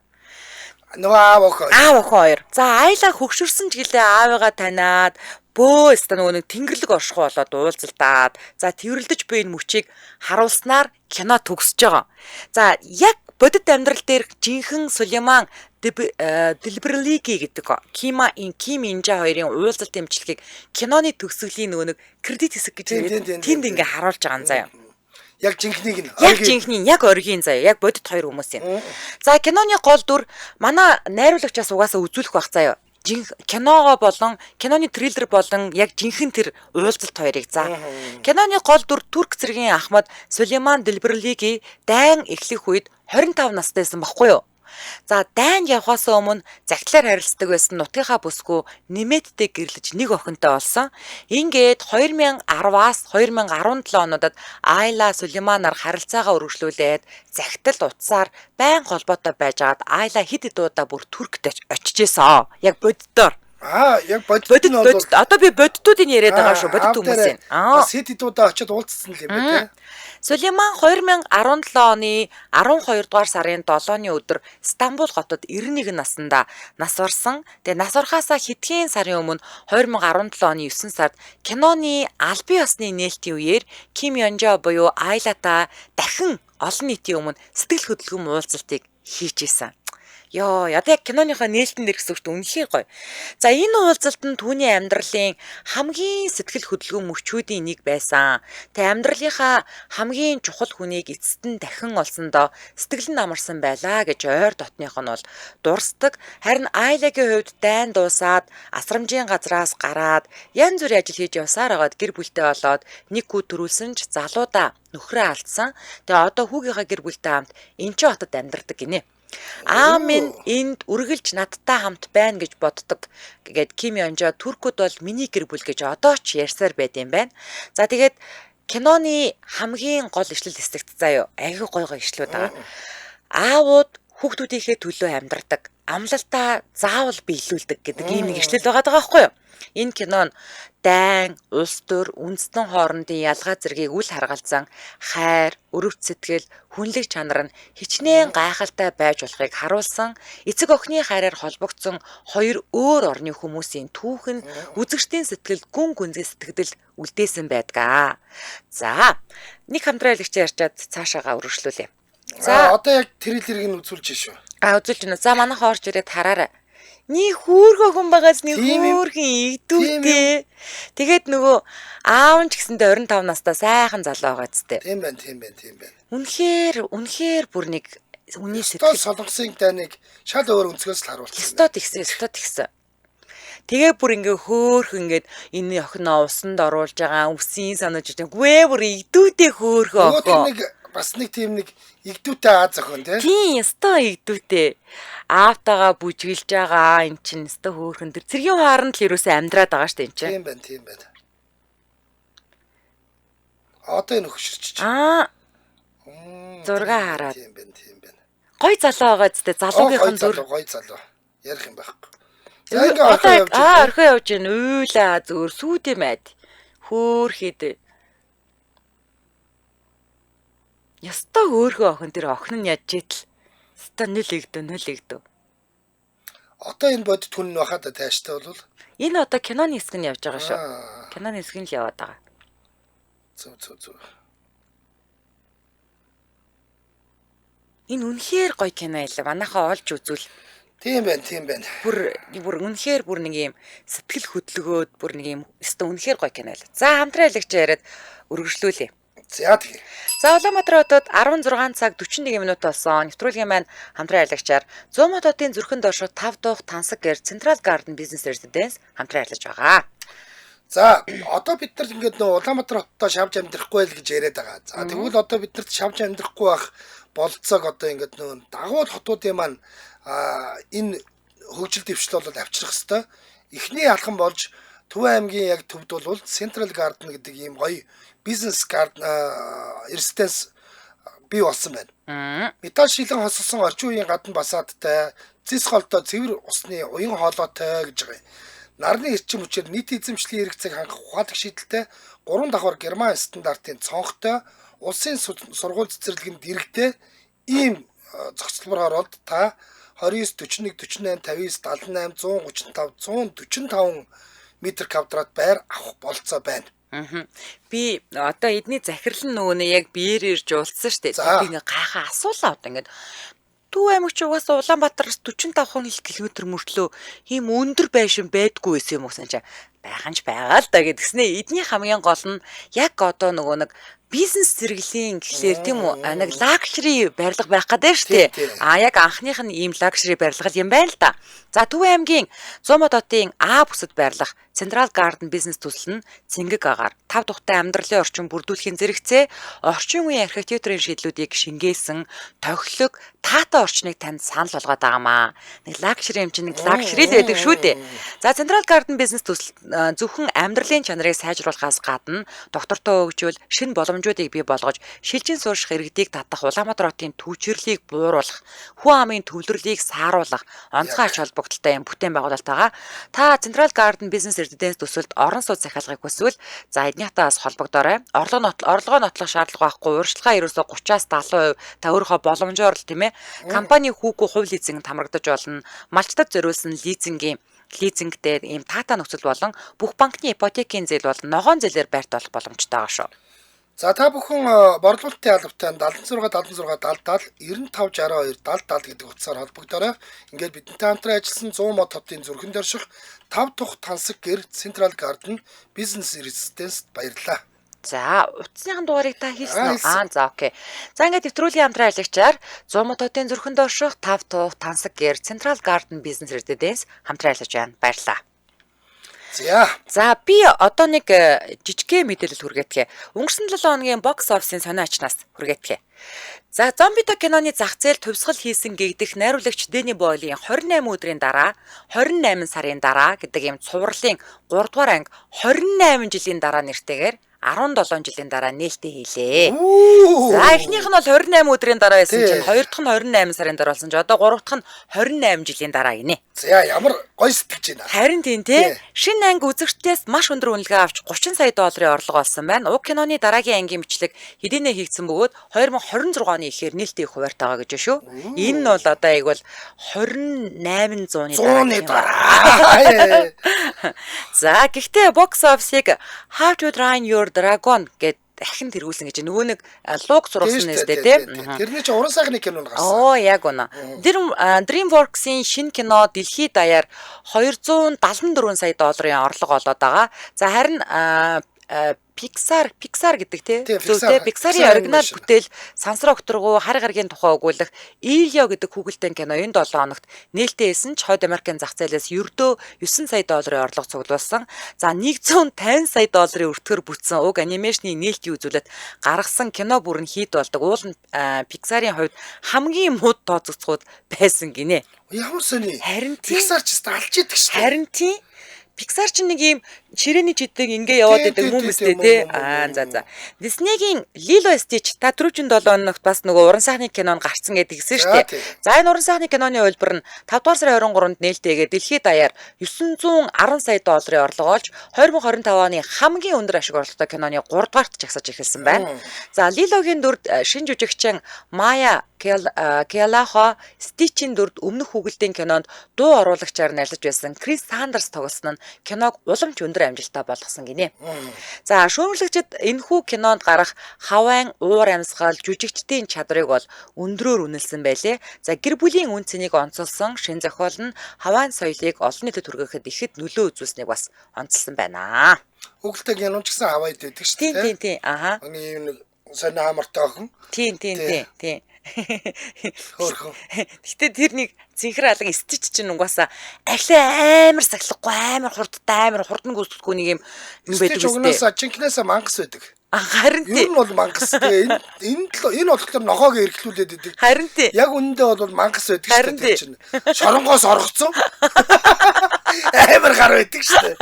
Нөгөө аав охин. Аав охин хоёр. За Айлаг хөгшөрсөн ч гэлээ аавыгаа таниад бөөс та нөгөө нэг тэнгэрлэг оршихуй болоод уулзалдаад за тэрвэрлдэж буй энэ мүчийг харуулснаар кино төгсөж байгаа. За яг бодит амьдрал дээр жинхэнэ Сулейман Делберлиги гэдэг Ким Инжа хоёрын уулзалт эмчилгээг киноны төгсгөлийн нөгөө нэг кредит хэсэг гэж тэнд ингээ харуулж байгаа юм заяа. Яг жинхнийг нь. Яг жинхний яг оргийн заяа. Яг бодит хоёр хүмүүс юм. За киноны гол дүр манай найруулагчаас угаасаа үзүүлэх байх заяа. Киногоо болон киноны трейлер болон яг жинхэнэ тэр уулзалт хоёрыг за. Киноны гол дүр Турк цэргийн Ахмад Сулейман Делберлиги дайн эхлэх үед 25 настайсэн баггүй юу? За дайнд явхаас өмнө загтлаар харилцдаг байсан нутгийнхаа бүсгүй нэмэттэй гэрлэж нэг охинтой болсон. Ингээд 2010-аас 2017 онуудад Айла Сулейманаар харилцаагаа өргөжлүүлээд загтал утсаар байн холбоотой байжгаад Айла хэд хэд удаа бүр Туркт очиж исэн. Яг боддоор. Яг бодит нь бол одоо би бодитуудын яриад байгаа шүү. Бодит хүмүүсийн. Бас хэд хэд удаа очиод уулзсан юм байна тий. Сулейман 2017 оны 12 дугаар сарын 7-ны өдөр Стамбул хотод 91 наснда нас барсан. Тэгээ нас барахаасаа хэдхэн сарын өмнө 2017 оны 9 сард киноны албан ёсны нээлтийн үеэр Ким Йонжо буюу Айлата дахин олон нийтийн өмнө сэтгэл хөдлөм уулзалтыг хийж исэн. Йоо, одоо яг киноныхоо нээлтэн дээр гэсэн үг үнэхээр гоё. За энэ уулзалт нь түүний амьдралын хамгийн сэтгэл хөдлөмж мөчүүдийн нэг байсан. Тэ амьдралынхаа хамгийн чухал хүнийг эцэст нь дахин олсондоо сэтгэл нь амарсан байлаа гэж ойр дотных нь бол дурсдаг. Харин Айлагийн хувьд дайн дуусаад асрамжийн газраас гараад янз бүрийн ажил хийж явсаар байгаад гэр бүлтэй болоод нэг хүү төрүүлсэн ч залуудаа нөхрөө алдсан. Тэгээ одоо хүүгийнхаа гэр бүлтэй хамт Энчин хотод амьдардаг гинэ. Аамын энд үргэлж надтай хамт байна гэж боддог гэгээд Ким Йонжо Туркууд бол миний гэр бүл гэж одоо ч ярьсаар байд юм байна. За тэгээд киноны хамгийн гол ишлэл хэсэгт заяа аягүй гой ишлүүд байгаа. Аавууд хүүхдүүдийнхээ төлөө амьдардаг, амлалтаа заавал биелүүлдэг гэдэг ийм нэг ишлэл байгаа байхгүй юу? Энэ кинон дайн, улс төр, үндэстэн хоорондын ялгаа зэргийг үл харгалзан хайр, өрөвт сэтгэл, хүнлэг чанар нь хичнээн гайхалтай байж болохыг харуулсан эцэг охины хайраар холбогдсон хоёр өөр орны хүмүүсийн түүхэн үзэгчдийн сэтгэл гүн гүнзгий сэтгэл үлдээсэн байдгаа. За, нэг хамтран хэлэгч ярьчаад цаашаагаа өргөжлүүлье. За, одоо яг трейлерыг нь үзүүлж шүү. Үзүүлж байна. За, манайх орж ирээд хараарай. Нэг хүүргөө хүн байгаас нэг хүүрхэн игдүүтэй. Тэгээд нөгөө аав нь ч гэсэндээ 25 настай сайхан залуу байгаа зү. Тийм байна. Үнэхээр бүр нэг үний сэтгэл Солонгосын дайныг шал өөр өнцгөөс л харуулсан. Стод ихсэн. Тэгээ бүр ингээ хөөхөн ингээд энэ охиноо усанд оруулж байгаа үсийн санаж байгаа. Гүй бүр игдүүтэй хөөхөө охин. Бас нэг тийм нэг игдүүтэй Аз охин тийм өстой игдүүтэй аавтайгаа бүжгэлж байгаа эн чин өстой хөөхөн тэр цэргийн хооронд л юусаа амьдраад байгаа штэ эн чин. Тийм байна. Одоо энэ хөшөрч. Зурга хараад. Тийм байна. Гой залуу байгаа зү залуугийнхан зүр. Гой залуу. Ярих юм байхгүй. За ингээ орхоо явж гин уйлаа зүгээр сүйд юм байд. Хөөхөд. Яста өөрхөө охин тэр охин нь яаж итэл. Яста нөлөгдөө. Одоо энэ бодит хүн нь бахад тааштай бол энэ одоо киноны хэсэг нь явж байгаа шүү. Киноны хэсэг нь л яваад байгаа. Зүг. Энэ үнэхээр гоё кино байлаа. Манайхаа олж үзвэл Тийм байна. бүр үнэхээр бүр нэг юм сэтгэл хөдлөгөөд бүр нэг юм өстө үнэхээр гоё кино байлаа. За хамтран айлгч яриад үргэлжлүүлье. За тэгээ. За Улаанбаатар хотод 16 цаг 41 минут болсон. Нэвтрүүлгийн маань хамтран айлгчаар 100 мод хотын зүрхэнд орших 5 дух тансаг гэр Central Garden Business Residence хамтран айлж байгаа. За одоо бид нар ингээд нөө Улаанбаатар хоттой шавж амьдрахгүй л гэж яриад байгаа. За тэгвэл одоо бид нарт шавж амьдрахгүй байх болцоог одоо ингээд нөө дагуул хотуудын маань энэ хөгжил дэвшил бол авчрах хэвээр. Эхний алхам болж Төвөө аймгийн яг төвд бол Central Garden гэдэг ийм гоё бизнес гард Residence бий болсон байна. Металл шилэн хосолсон орчин үеийн гадна басаадтай, зис голтой цэвэр усны уян хоолойтой гэж байгаа юм. Нарны эрчим хүчээр нийт эзэмшлийн хэрэгцээг хангах ухаалаг шийдэлтэй 3 давхар герман стандартын цонхтой улсын сургууль цэцэрлэгэнд дэрэгтэй ийм зохицолбороор оролд та 29 41 48 59 78 135 145 метр квадрат байр авах болцоо байна. Би одоо эдний захирал нь нөгөө нэг яг биеэр ирж уулзсан шүү дээ. Би ингээ гайхаа асуулаа одоо ингээд Төв аймагч угаасаа Улаанбаатараас 45 км мөртлөө ийм өндөр байшин байдгүй байсан юм уу гэсэн чинь байгаа ч байгаа л да гэдгснээ. Эдний хамгийн гол нь яг одоо нөгөө нэг бизнес зэрэглэлийн гэхлээр тийм үү нэг лакшри барилга байх гэдэг шүү дээ. Яг анхных нь ийм лакшри барилга юм байна л да. За Төв аймгийн 100 мод хотын А бүсэд байрлах Central Garden Business төсөл нь цэнгэг агаар 5 тухтай амьдралын орчин бүрдүүлэхийн зэрэгцээ орчин үеийн архитектурын шийдлүүдийг шингээсэн тохилог таатай орчныг танд санал болгоод байгаамаа. Нэг лакшри юм чинь нэг лакшри л байдаг шүү дээ. За Central Garden Business төсөл зөвхөн амьдралын чанарыг сайжруулахаас гадна доктортой хөгжүүл шинэ боломжуудыг бий болгож шилжин суурших иргэдийг татах Улаанбаатар хотын төвчрлийг бууруулах, хүн амын төвлөрлийг сааруулах онцгой ач холбогдолтой юм бүтээн байгуулалт байгаа. Та Central Garden Business Residence төсөлд орон сууц захиалгыг хүсвэл за эднийхтаас холбогдоорой. Орлогоо нотлох шаардлага байхгүй, урьдчилгаа ерөөсө 30-аас 70% та өөрийнхөө боломжоор л тийм ээ компани хүүгүй хувь лизинг хамрагдаж болно. Малчтад зориулсан лизингтэй ийм таатай нөхцөл болон бүх банкны ипотекийн зээл бол ногоон зээлээр байрт болох боломжтой байгаа шүү. За та бүхэн борлуулалтын албатай 76 70 95 62 70 гэдэг утсаар холбогдорой. Ингээд бидэнтэй хамтран ажилласан 100 мод хотын зүрхэнд орших 5 дух тансаг гэр Central Garden Business Residence баярлалаа. За утасны дугаарыг та хийсэн үү? За окей. За ингээд нэвтрүүлгийн хамтран айлгчаар 100 мод хотын зүрхэнд орших 5 дух тансаг гэр Central Garden Business Residence хамтран айлгаж байна. Баярлалаа. За би одоо нэг жижигхэн мэдээлэл хүргэтгэе. Өнгөрсөн 7 хоногийн бокс офисын сонио ачнаас хүргэтгэе. За Зомбито киноны зах зээл төвсгөл хийсэн гэгдэх найруулагч Дэни Бойлийн 28 өдрийн дараа 28 сарын дараа гэдэг ийм цувралын 3 дугаар анги 28 жилийн дараа нэртэйгээр 17 жилийн дараа нээлттэй хийлээ. За эхнийх нь бол 28 өдрийн дараа байсан чинь хоёр дахь нь 28 сарын дараа болсон чинь одоо гурав дахь нь 28 жилийн дараа гинэ. За ямар гоё сэтгэж байна. Харин тийм тий. Шинэ анги үзэгчдээс маш өндөр үнэлгээ авч 30 сая долларын орлого олсон байна. Уг киноны дараагийн ангийн бичлэг хэдийнэ хийгдсэн бөгөөд 2026 оны ихээр нээлттэй хуваартай байгаа гэж байна шүү. Энэ нь бол одоо яг бол 2800-ны дараа. За гэхдээ бокс офисыг How to Train Your Dragon гэд дахин тэргүүлсэн гэж нөгөө нэг луг сургасан нэстэй тийм. Тэрний чинь уран сайхны кино гарсан. Оо яг үнэ. DreamWorks-ийн шинэ кино дэлхийд даяар 274 сая долларын орлого олоод байгаа. За харин Pixar гэдэг тий. Pixar-ийн оригинал бүтээл Сансар окторгуу хар гаргийн тухай өгүүлэх Elio гэдэг хүүхэлдэйн кино энэ 7 хоногт нээлттэй хийсэн ч Хойд Америкийн зах зээлээс ердөө 9 сая долларын орлого цуглуулсан. За 150 сая долларын өртгөр бүтсэн уг анимашны нээлтийн үзүүлэлт гаргасан кино бүр нь хит болдог. Уул нь Pixar-ийн хувьд хамгийн мод тооцогцоход байсан гинэ. Ямар сони. Харин Pixar ч гэсэн алж идэг шүү. Харин тийм Pixar ч нэг юм ширээний жидэг ингээ яваад байдаг хүмүүстэй тий. За. Disney-гийн Lilo & Stitch та түрүүчийн 7 хоногт бас нөгөө уран сайхны кинон гарцсан гэдэг гисэн шүү дээ. За энэ уран сайхны киноны хөлбөр нь 5 дугаар сарын 23-нд нээлттэйгээ дэлхийд даяар 910 сая долларын орлого олж 2025 оны хамгийн өндөр ашиг орлоготой киноны 3 дугаарт жагсаж эхэлсэн байна. За Lilo-гийн дүрд шинэ жүжигчин Maya Kelahо Stitch-ийн дүрд өмнөх хүүхэлдэйн кинонд дуу оруулагчаар нялж байсан Крис Сандерс тоглосон нь киног уламж өндөр үнэхээр амжилттай болгосон гинэ. За шүүмжлэгчид энэхүү кинонд гарах хавайн уур амьсгал жүжигчдийн чадрыг бол өндрөөр үнэлсэн байлээ. За гэр бүлийн үн цэнийг онцолсон шин зохиол нь хавайн соёлыг олон нийтэд хүргэхэд ихэд нөлөө үзүүлснийг бас онцлсан байна. Хүүхэлтэй кино ч гэсэн хаваад байдаг шүү дээ. Тийм. Аха. Нэг сони хамартай охин. Тийм. Хөөрхөн. Гэтэ тэр нэг зинхэр алга стич чинь угаасаа ахлаа амар сахилахгүй амар хурдны гүйцэтгэхгүй нэг юм байдаг үстэй. Угнасаа чинкнээсээ мангас байдаг. Харин тийм. Ер нь бол мангас тэгээ энэ болохоор нохоог эргэлүүлээд идэг. Харин тийм. Яг үнэндээ бол мангас байдаг шүү дээ чинь. Шоронгоос оргоцсон. Амар гар байдаг шүү дээ.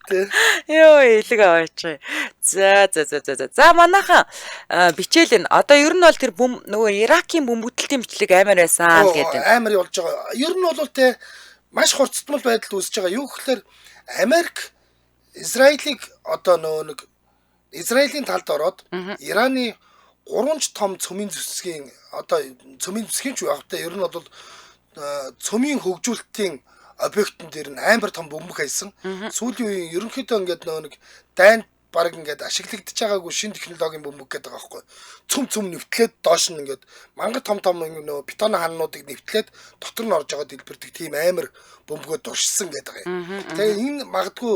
Тэ. Йоо элэг аваач. За манайхан бичээл нь одоо ер нь бол тэр нөгөө Иракийн бөмбөгдөлтийн бичлэг амар байсан гэдэг. Амар явж байгаа. Ер нь бол тэ маш хурцтмал байдалд үүсэж байгаа. Юу гэхээр Америк Израилийг одоо нэг Израилийн талд ороод Ираны 3 том цөмийн зүсгийн одоо цөмийн зүсгийн ч явахтай ер нь бол цөмийн хөгжүүлэлтийн объектн дээр нь амар том бөмбөг хайсан. Сүүлийн үеийн ерөнхийдөө ингээд нэг дайнд баг ингээд ашиглагдаж байгаагүй шинэ технологийн бөмбөг гэдэг байгаа байхгүй. Цөм нэвтлээд доош нь ингээд мангар том нөгөө бетон хаануудыг нэвтлээд дотор нь орж байгаа дэлбэрдэг тийм амар бөмбөгөө дуршсан гэдэг юм. Тэгээ энэ магадгүй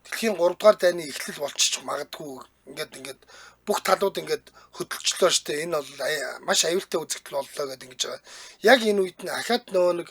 дэлхийн 3 дугаар дайны эхлэл болчих магадгүй ингээд бүх талууд ингээд хөдөлчлөө штэ энэ бол маш аюултай үзэгдэл боллоо гэдэг ингэж байгаа. Яг энэ үед нь ахаад нөгөө нэг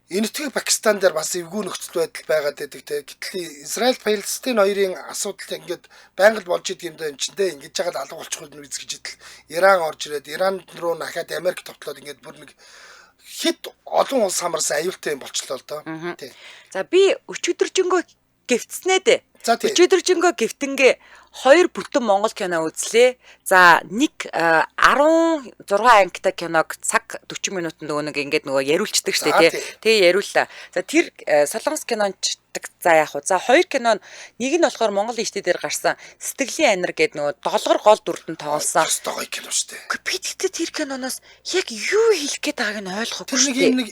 энэтхэг Пакистан дээр бас эвгүй нөхцөл байдал байгаад байдаг те. Гэтэл Израиль Палестин хоёрын асуудал ингээд байнга болж идэг юм даа энэ ч те ингэж жагаад алга болчих нь үз гэж идэл Иран орж ирээд Иран руу ахаад Америк товтлоод ингээд бүр нэг хэд олон улс хамарсан аюултай юм болчлоо л доо. Тий. За би өчигдөржингөө гівцснээ дээ. За тий. Өчигдөржингөө гівтэнгээ 2 бүтэн Монгол кино үзлээ. За нэг 16 ангитай киног цаг 40 минутанд ингээд нөгөө яриулцдаг штэ тий. Тэгээ яриуллаа. За тэр солонгос кинонч за яг хуу. За 2 кинон нэг нь болохоор Монгол иштэй дээр гарсан Сэтгэлийн анир гэдэг нөгөө долгор гол дүрдэн тоглосон. Гоё кино штэ. Би тэгтээ тэр киноноос яг юу хэлэх гээд байгааг нь ойлгохгүй штэ. Тэр нэг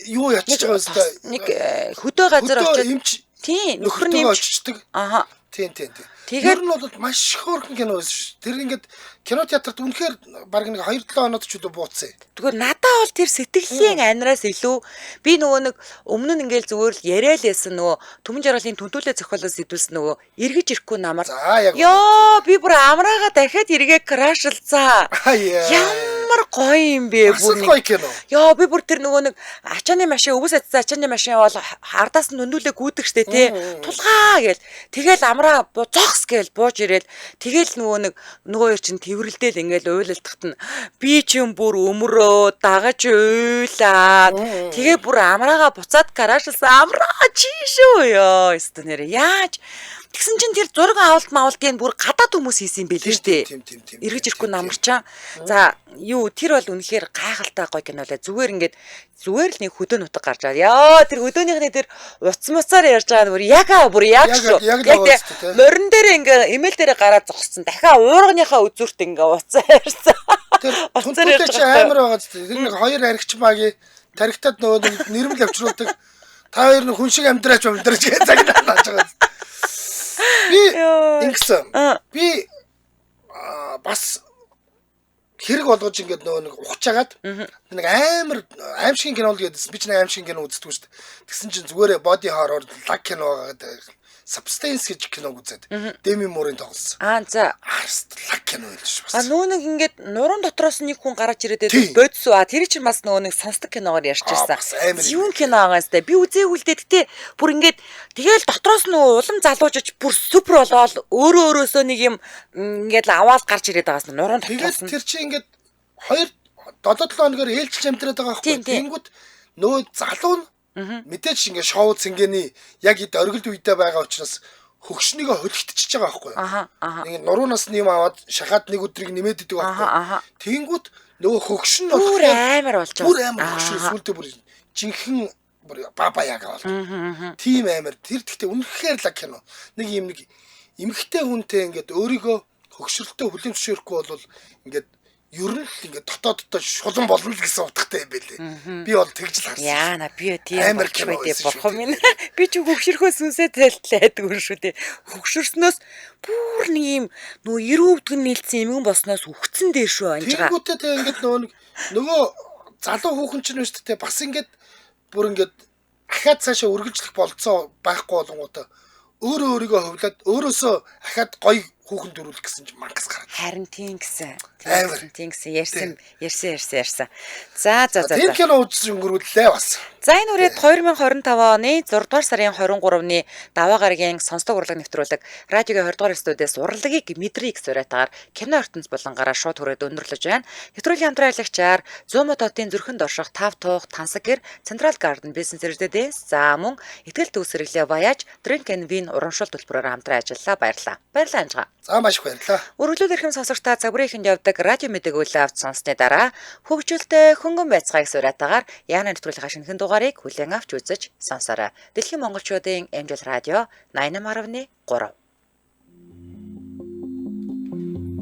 юу ячиж байгаа өстой. Нэг хөдөө газар очиж тийм нөхөр нь очдог. Аха. Тийм. Тэр нь бол маш хөөрхөн кино байсан шүү. Тэр ингээд кино театрт үнэхээр баг нэг 2-7 хоноод ч үгүй бууцсан. Тэгвэл надаа бол тэр сэтгэлийн анираас илүү би нөгөө нэг өмнө нь ингээл зүгээр л яриа л яасан нөгөө Түмэн жаргалын түнтүүлээ зохиолоос сэдвүүлсэн нөгөө эргэж ирэхгүй намар. Йоо би бүр амраага дахиад эргээ крашлцаа. Ямар гоё юм бэ бүр нэг. Йоо би бүр тэр нөгөө нэг ачааны машин өвс атсан ачааны машин бол ардаас нь нүнүүлээ гүйдэг штэ тий. Тулгаа гээл. Тэгэл амраа зогс гээл бууж ирээл тэгэл нөгөө хоёр чинь тэрвэрлдэл ингээл уйлалтахт нь би ч юм бүр өмрөө дагаж уйлаад тэгээ бүр амраага буцаад гараашсан амраа чи шүү ёо өстө нэр яаж тэгсэн чинь тэр зураг авалт бүр гадаад хүмүүс хийсэн юм байл л дээ. Эргэж ирэхгүй намарчаа. За юу тэр бол үнэхээр гайхалтай гоё кино лээ. Зүгээр л нэг хөдөө нутаг гарч байгаа. Яа тэр хөдөөнийхний тэр уц муцаар ярьж байгаа бүр яг шүү. Яг морин дээр имэйл дээр гараад зогссон. Дахиад уурганыхаа үзүүрт уцаа ярьсан. Тэр түнтэлтэй чи амар байгаа зү. Тэр нэг хоёр аригч магийн таригтад нөгөө нэрмэл авчруулдаг. Та хоёр нэг хүн шиг амьдраач гэж загнаад байгаа. Би ингэсэн. Би бас хэрэг болгож ингээд нэг ухчаагаад нэг амар аимшигын кино л гэдсэн. Би ч нэг аимшигын кино үздэг шүү дээ. Тэгсэн чинь зүгээрээ body horror lag кино гэдэг Substance гэж киног үзээд Demi Moore-ын тоглосон. За lag кино байлж бас. Нөө нэг ингээд нуруунд дотроос нэг хүн гараад ирээд бодсоо. Тэр чинь бас нөгөө нэг сонсдог киногоор ярьж ирсэн. Юу кино байгаа юм бэ? Би үзээгүй л дээ. Гэтэ бүр ингээд тэгэл дотроос нөгөө улам залуужж бүр супер болоод өөрөөсөө нэг юм ингээд аваад гарч ирээд байгаас нуруунд дотроос. Тэр чинь ингээд 2-7 хоногор ээлжиж амьдраад байгаа байхгүй. Тэнгүүд нөгөө залуу нь мэдээж ингээ шоу цэнгэний яг ид оргилд үедээ байгаа учраас хөгшнийгөө холигдчихж байгаа байхгүй юу. Нэг нуруунаас нэм аваад шахаад нэг өдрийг нэмээд идэг байхгүй. Тэнгүүд нөгөө хөгшин нь бүр амар болж байгаа. Бүр амар хөгшин сүлдө бүр жинхэнэ бүр баба яга бол. Тим амар тэр тэгтээ үнэхээр лаг кино. Нэг эмэгтэй хүнтэй ингээд өөрийгөө хөгшрөлтөө хүлэмжшүүлэхгүй бол ингээд ер нь л ингээд дотооддоо шулан болно л гэсэн утгатай юм байлээ. Би бол тэгж л харсан. Яана би тийм Амар болч кино байдээ байсан шүү бохоо дээ. минь. Би ч хөвгшөрхөөс үсээ тайлтайдаг шүү дээ. Хөвгшөрснөөс бүр нэг юм нөгөө 90% нийлцсэн эмгэн болсноос үхсэн дээр шүү анжгаа. Тэнгүүтээ тэг ингээд нөгөө залуу хүүхэн ч нь шүү дээ бас ингээд бүр ингээд ахаад цаашаа үргэлжлэх болцоо байхгүй болонгуудаа өөрийгөө хөвлөд өөрөөсөө ахаад гоё хүүхэн төрүүлэх гэсэн чинь мангас гараад. Харин тийм гэсэн. Амар. Тийм гэсэн ярьсан. За. Тийм кино үзсэн өнгөрүүллээ бас. За энэ үрээд 2025 оны 6 дугаар сарын 23-ны даваа гарагийн сонсдог урлаг нэвтрүүлэг радиогийн 20 дугаар студиэс урлагийг мэдрийг сураатаар кино ертөнц болонгаараа шууд хүрээд өндөрлөж байна. Нэвтрүүлгийн хамтран аялагчаар Zoom хотын зүрхэнд орших Тав Тух Тансаг гэр Central Garden Business Residence за мөн ихтгэл төгсрөглөө Voyage Drink and Win урамшуул төлбөрөөр хамтран ажиллаа. Баярлалаа. Баярлалаа анжгаа. За маш их баярлалаа. Өргөлүүд эрхэм сонсогчдаа цаг бүрийн явдаг радио мэдээг үйл авч сонссны дараа хөгжүүлтэй хөнгөн байцгааг сураатаагаар Яна нэвтрүүлгийн шинэхэн дугаарыг хүлээн авч үзэж сонсоорой. Дэлхийн монголчуудын Амжилт радио 88.3